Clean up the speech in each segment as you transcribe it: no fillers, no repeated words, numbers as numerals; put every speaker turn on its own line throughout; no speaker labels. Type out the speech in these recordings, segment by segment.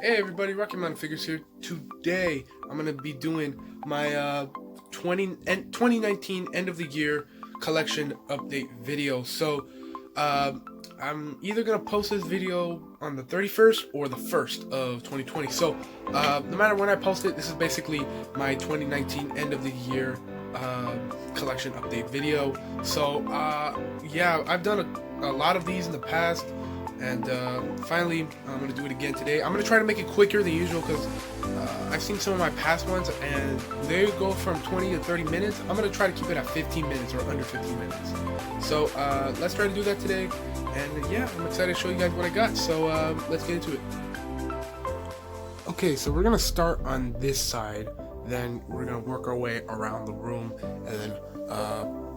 Hey everybody, Rocky Mountain Figures here. Today I'm gonna be doing my 2019 end of the year collection update video. So I'm either gonna post this video on the 31st or the 1st of 2020. So no matter when I post it, this is basically my 2019 end of the year collection update video. So yeah, I've done a lot of these in the past. And finally, I'm going to do it again today. I'm going to try to make it quicker than usual because I've seen some of my past ones and they go from 20 to 30 minutes. I'm going to try to keep it at 15 minutes or under 15 minutes. So let's try to do that today. And yeah, I'm excited to show you guys what I got. So let's get into it. Okay, so we're going to start on this side. Then we're going to work our way around the room and then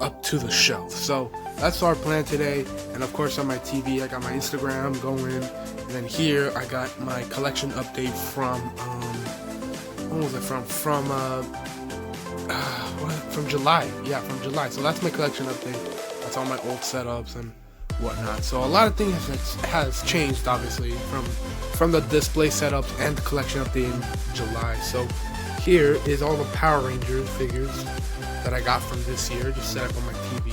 up to the shelf. So that's our plan today. And of course on my TV I got my Instagram going, and then here I got my collection update from when was it from July. Yeah, from July. So that's my collection update. That's all my old setups and whatnot. So a lot of things has changed obviously from the display setups and the collection update in July. So here is all the Power Rangers figures that I got from this year, just set up on my TV.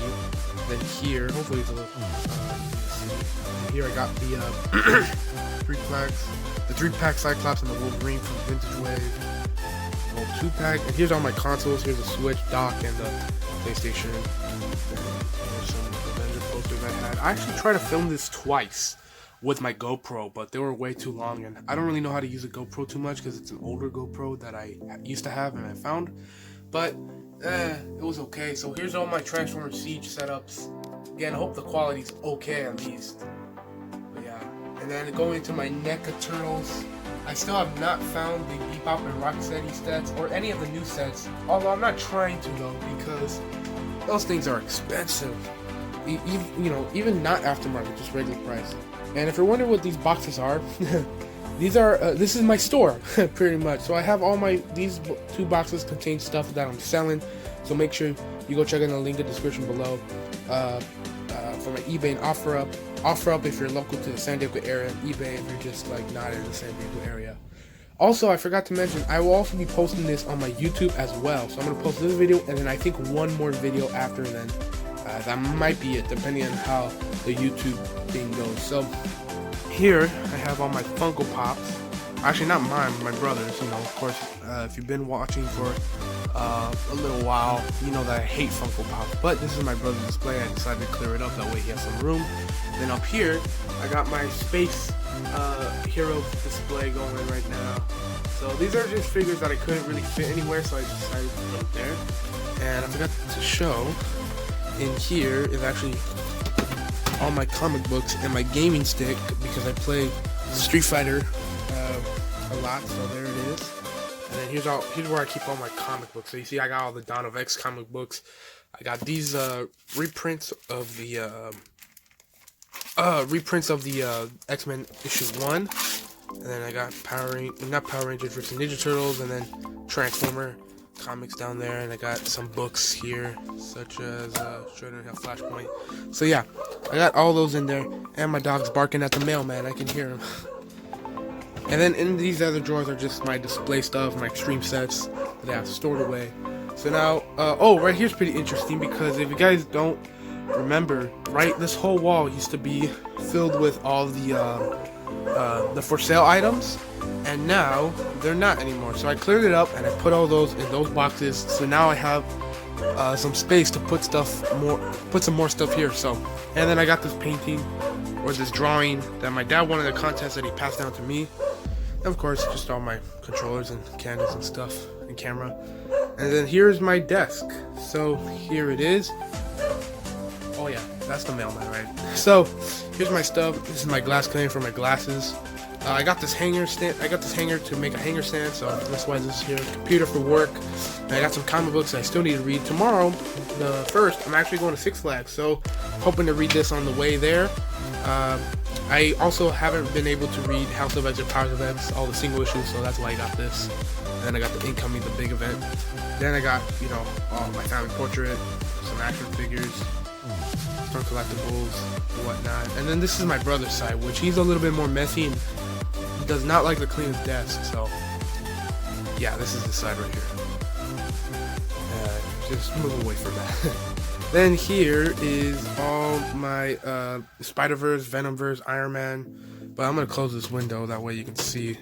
Then here, hopefully it's a little, here I got the 3-pack Cyclops and the Wolverine from Vintage Wave. Well, 2-pack, and here's all my consoles. Here's the Switch, dock, and the PlayStation. There's some Avenger posters I had. I actually tried to film this twice with my GoPro, but they were way too long, and I don't really know how to use a GoPro too much because it's an older GoPro that I used to have and I found. But it was okay. So here's all my Transformers Siege setups. Again, I hope the quality's okay at least. But yeah, and then going into my NECA Turtles, I still have not found the Bebop and Rocksteady sets or any of the new sets. Although I'm not trying to though, because those things are expensive. Even not aftermarket, just regular price. And if you're wondering what these boxes are, this is my store pretty much. So I have these 2 boxes contain stuff that I'm selling. So make sure you go check out the link in the description below for my eBay and OfferUp. OfferUp if you're local to the San Diego area, and eBay if you're just like not in the San Diego area. Also, I forgot to mention, I will also be posting this on my YouTube as well. So I'm gonna post this video and then I think one more video after, and then that might be it, depending on how the YouTube thing goes. So here I have all my Funko Pops. Actually, not mine, my brother's. Of course, if you've been watching for a little while, you know that I hate Funko Pops. But this is my brother's display. I decided to clear it up, that way he has some room. Then up here, I got my Space Heroes display going right now. So these are just figures that I couldn't really fit anywhere, so I decided to put them there. And I forgot to show, in here is actually all my comic books and my gaming stick, because I play Street Fighter a lot. So there it is. And then here's where I keep all my comic books. So you see, I got all the Dawn of X comic books. I got these reprints of the X-Men issue 1, and then I got not Power Rangers versus Ninja Turtles, and then Transformer comics down there, and I got some books here such as Shredder and Flashpoint. So yeah, I got all those in there, and my dog's barking at the mailman. I can hear him. And then in these other drawers are just my display stuff, my extreme sets that I have stored away. So now, right here's pretty interesting, because if you guys don't remember, right, this whole wall used to be filled with all the for sale items, and now they're not anymore. So I cleared it up and I put all those in those boxes. So now I have some space to put some more stuff here. So, and then I got this painting or this drawing that my dad won in a contest that he passed down to me. And of course, just all my controllers and candles and stuff and camera. And then here's my desk. So here it is. Oh yeah, that's the mailman, right? So here's my stuff. This is my glass cleaner for my glasses. I got this hanger stand. I got this hanger to make a hanger stand, so that's why this is here. Computer for work. And I got some comic books I still need to read. Tomorrow, the 1st, I'm actually going to Six Flags, so hoping to read this on the way there. I also haven't been able to read House of X or Powers of X, all the single issues, so that's why I got this. And then I got the Incoming, the big event. Then I got, all my family portrait, some action figures, some collectibles and whatnot. And then this is my brother's side, which he's a little bit more messy and does not like to clean his desk, so yeah, this is the side right here. Just move away from that. Then here is all my Spider-Verse, Venomverse, Iron Man. But I'm gonna close this window, that way you can see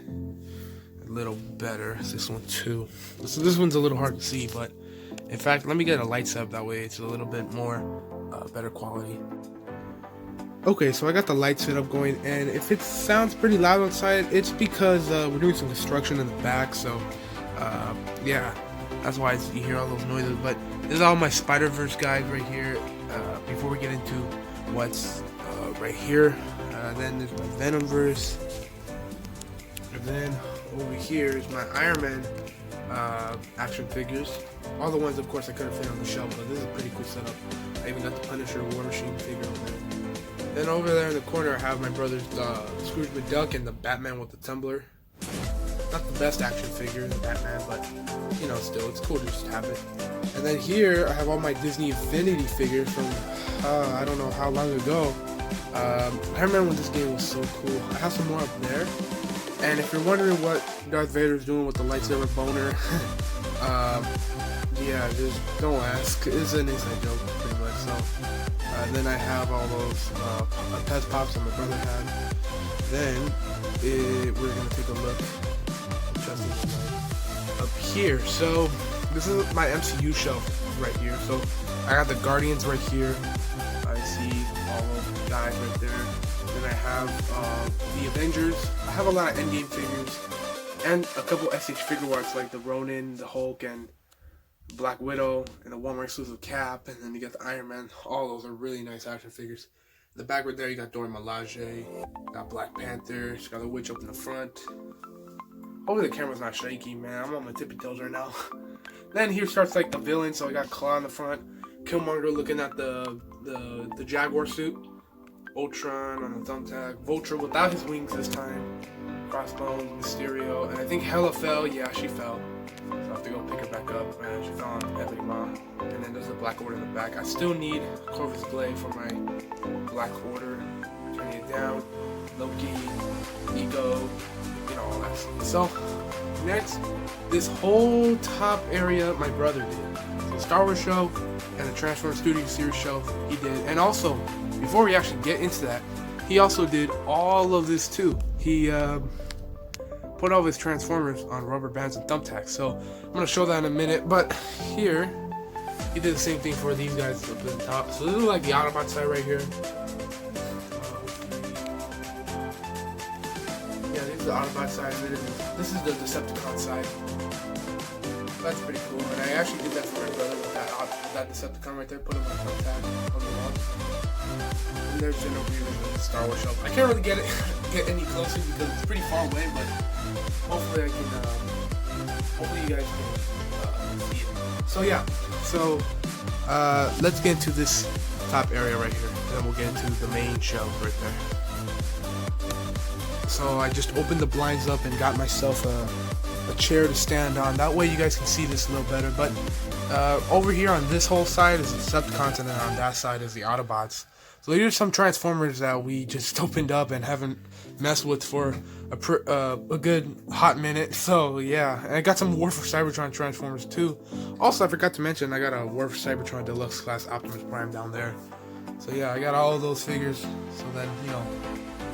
a little better. This one too. So this one's a little hard to see, but in fact, let me get a light setup, that way it's a little bit more better quality. Okay, so I got the light setup going, and if it sounds pretty loud outside, it's because we're doing some construction in the back, so yeah, that's why you hear all those noises. But this is all my Spider-Verse guys right here. Before we get into what's right here, then there's my Venomverse, and then over here is my Iron Man action figures. All the ones, of course, I couldn't fit on the shelf, but this is a pretty cool setup. I even got the Punisher War Machine figure over there. Then over there in the corner, I have my brother's Scrooge McDuck and the Batman with the tumbler. Not the best action figure, the Batman, but you know, still, it's cool to just have it. And then here, I have all my Disney Infinity figures from I don't know how long ago. I remember when this game was so cool. I have some more up there. And if you're wondering what Darth Vader's doing with the lightsaber boner, yeah, just don't ask. It's an inside joke, pretty much. So, then I have all those Pez Pops that my brother had. Then we're gonna take a look up here. So this is my MCU shelf right here. So I got the Guardians right here. I see all of the guys right there. Then I have the Avengers. I have a lot of Endgame figures and a couple SH figure arts like the Ronin, the Hulk, and Black Widow, and the Walmart exclusive Cap. And then you got the Iron Man. All those are really nice action figures. In the back right there, you got Dora Milaje, got Black Panther. She got the witch up in the front. Hopefully the camera's not shaky, man. I'm on my tippy toes right now. Then here starts like the villain. So I got Claw in the front, Killmonger looking at the Jaguar suit, Ultron on the thumbtack, Vulture without his wings this time, Crossbones, Mysterio, and I think Hela fell. Yeah, she fell. So I have to go pick her back up, and she fell on Ebony Maw. And then there's a Black Order in the back. I still need Corvus Glaive for my Black Order. Turning it down, Loki, Ego, you know, all that stuff. So next, this whole top area my brother did. The Star Wars shelf and the Transformers Studio Series shelf he did. And also, before we actually get into that, he also did all of this too. He put all of his Transformers on rubber bands and thumbtacks. So I'm gonna show that in a minute. But here, he did the same thing for these guys up at the top. So this is like the Autobot side right here. Yeah, this is the Autobot side. This is the Decepticon side. That's pretty cool. And I actually did that for my brother with that Decepticon right there. Put him on the thumbtack on the wall. And there's Genovese in the Star Wars shelf. I can't really get any closer because it's pretty far away, but hopefully I can. Hopefully you guys can see it. So yeah. So let's get into this top area right here, and then we'll get into the main shelf right there. So I just opened the blinds up and got myself a chair to stand on. That way you guys can see this a little better. But over here on this whole side is the Decepticons, and then on that side is the Autobots. So here's some Transformers that we just opened up and haven't messed with for a good hot minute. So yeah, and I got some War for Cybertron Transformers too. Also, I forgot to mention I got a War for Cybertron Deluxe Class Optimus Prime down there. So yeah, I got all of those figures. So then, you know,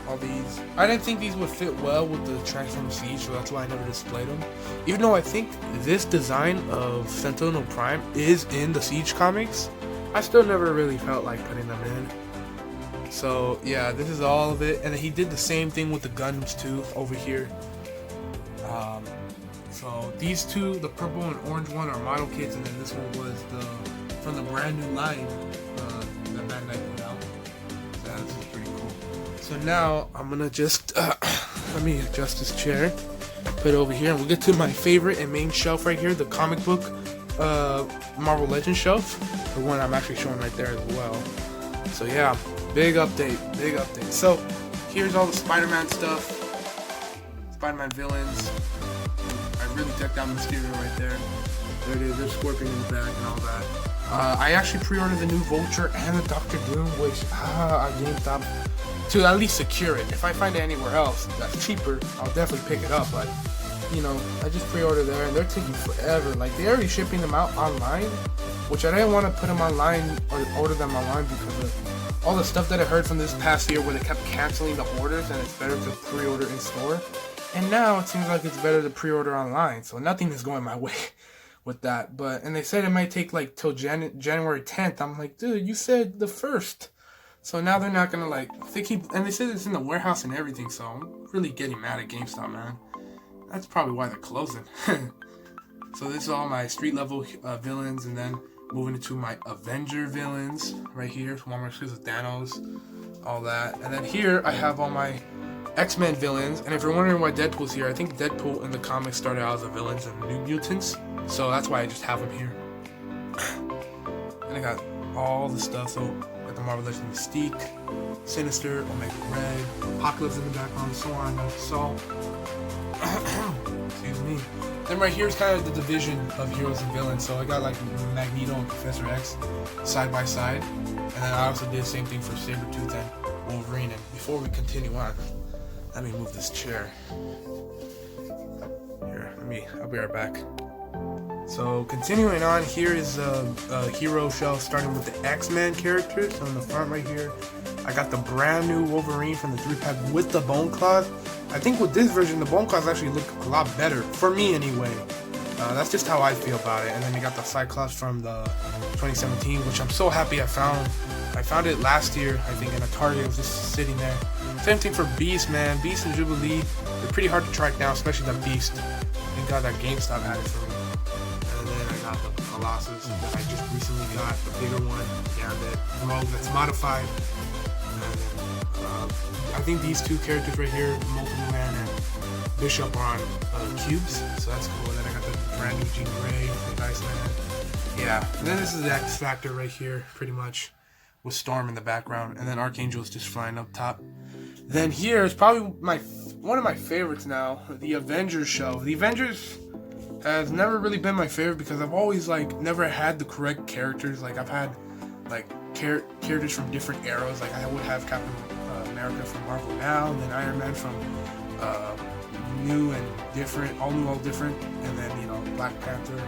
all these. I didn't think these would fit well with the Transformers Siege, so that's why I never displayed them. Even though I think this design of Sentinel Prime is in the Siege comics, I still never really felt like putting them in. So yeah, this is all of it. And then he did the same thing with the Gundams too over here. So these two, the purple and orange one, are model kits, and then this one was from the brand new line that Bandai put out. So yeah, this is pretty cool. So now I'm gonna just let me adjust this chair, put it over here, and we'll get to my favorite and main shelf right here, the comic book Marvel Legends shelf, the one I'm actually showing right there as well. So yeah, big update. So here's all the Spider-Man stuff, Spider-Man villains. I really decked out Mysterio right there. There it is, there's Scorpion in the back and all that. I actually pre-ordered the new Vulture and the Doctor Doom, which on GameStop to at least secure it. If I find it anywhere else that's cheaper, I'll definitely pick it up. But you know, I just pre-ordered there, and they're taking forever. Like, they're already shipping them out online, which I didn't want to put them online or order them online because of all the stuff that I heard from this past year where they kept canceling the orders, and it's better to pre-order in store. And now it seems like it's better to pre-order online, so nothing is going my way with that. And they said it might take like till January 10th. I'm like, dude, you said the 1st. So now they're not gonna they said it's in the warehouse and everything, so I'm really getting mad at GameStop, man. That's probably why they're closing. So this is all my street level villains, and then moving into my Avenger villains right here. Walmart exclusive Thanos, all that. And then here I have all my X-Men villains. And if you're wondering why Deadpool's here, I think Deadpool in the comics started out as the villains in New Mutants, so that's why I just have them here. And I got all the stuff. So got the Marvel Legends Mystique, Sinister, Omega Red, Apocalypse in the background, so on and so. Excuse me. Then right here is kind of the division of heroes and villains. So I got like Magneto and Professor X side by side, and then I also did the same thing for Sabretooth and Wolverine. And before we continue on, let me move this chair. Here, I'll be right back. So continuing on, here is a hero shelf starting with the X-Men characters. So in the front right here, I got the brand new Wolverine from the 3-pack with the bone claws. I think with this version, the bone claws actually look a lot better, for me anyway. That's just how I feel about it. And then you got the Cyclops from the 2017, which I'm so happy I found. I found it last year, I think, in a Target. It was just sitting there. Same thing for Beast, man. Beast and Jubilee, they're pretty hard to track down, especially the Beast. Thank God that GameStop had it for me. And then I got the Colossus that I just recently got, the bigger one, Gambit, Rogue that's modified. I think these two characters right here, Multiple Man and Bishop, are on cubes, so that's cool. And then I got the brand new Jean Grey from Iceland. Yeah, and then this is the X Factor right here, pretty much, with Storm in the background, and then Archangel is just flying up top. Then here is probably one of my favorites now, the Avengers shelf. The Avengers has never really been my favorite because I've always never had the correct characters. Like, I've had characters from different eras. Like, I would have Captain America from Marvel Now, and then Iron Man from New and Different, All New, All Different, and then, you know, Black Panther,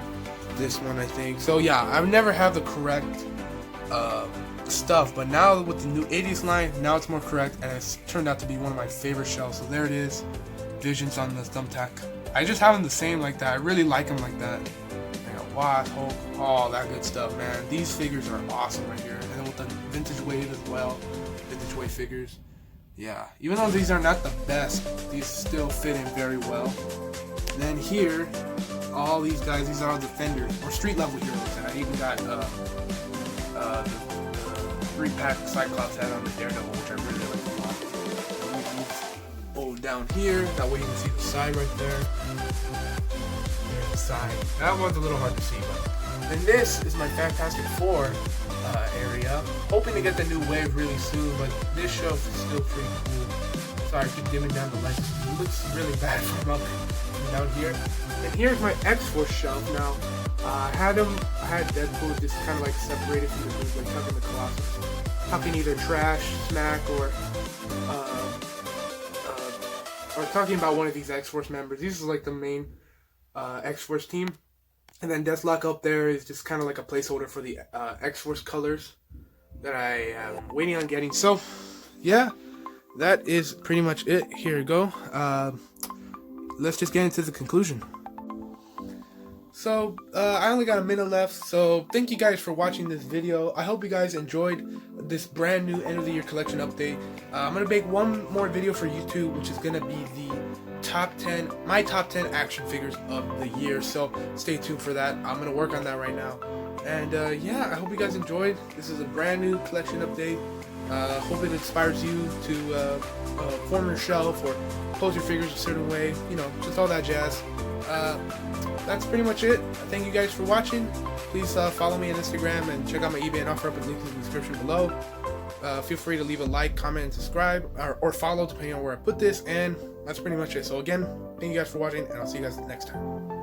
this one, I think. So yeah, I've never had the correct stuff, but now with the new 80s line, now it's more correct, and it's turned out to be one of my favorite shells. So there it is, Visions on the thumbtack. I just have them the same like that. I really like them like that. I got Wasp, Hulk, all that good stuff, man. These figures are awesome right here, and then with the vintage wave as well, vintage wave figures. Yeah, even though these are not the best, these still fit in very well. And then here, all these guys, these are all Defenders, or street level heroes, and I even got the 3-pack Cyclops head on the Daredevil, which I really like a lot. Hold down here, that way you can see the side right there. There's the side. That one's a little hard to see, but. And this is my Fantastic Four area. Hoping to get the new wave really soon, but this shelf is still pretty cool. Sorry, I keep dimming down the lights. It looks really bad from up and down here. And here's my X-Force shelf now. I had Deadpool just kind of separated from the group, like tucking the Colossus. Tucking either trash, smack, or talking about one of these X-Force members. These are the main X-Force team. And then Deathlock up there is just kind of like a placeholder for the X-Force colors that I am waiting on getting. So, yeah, that is pretty much it. Here we go. Let's just get into the conclusion. So, I only got a minute left, so thank you guys for watching this video. I hope you guys enjoyed this brand new end of the year collection update. I'm going to make one more video for YouTube, which is going to be my top 10 action figures of the year, so stay tuned for that. I'm going to work on that right now. And yeah, I hope you guys enjoyed. This is a brand new collection update. Hope it inspires you to form your shelf or pose your figures a certain way, you know, just all that jazz. That's pretty much it. Thank you guys for watching. Please follow me on Instagram and check out my eBay and OfferUp with links in the description below. Feel free to leave a like, comment, and subscribe, or follow depending on where I put this, and that's pretty much it. So again, thank you guys for watching, and I'll see you guys next time.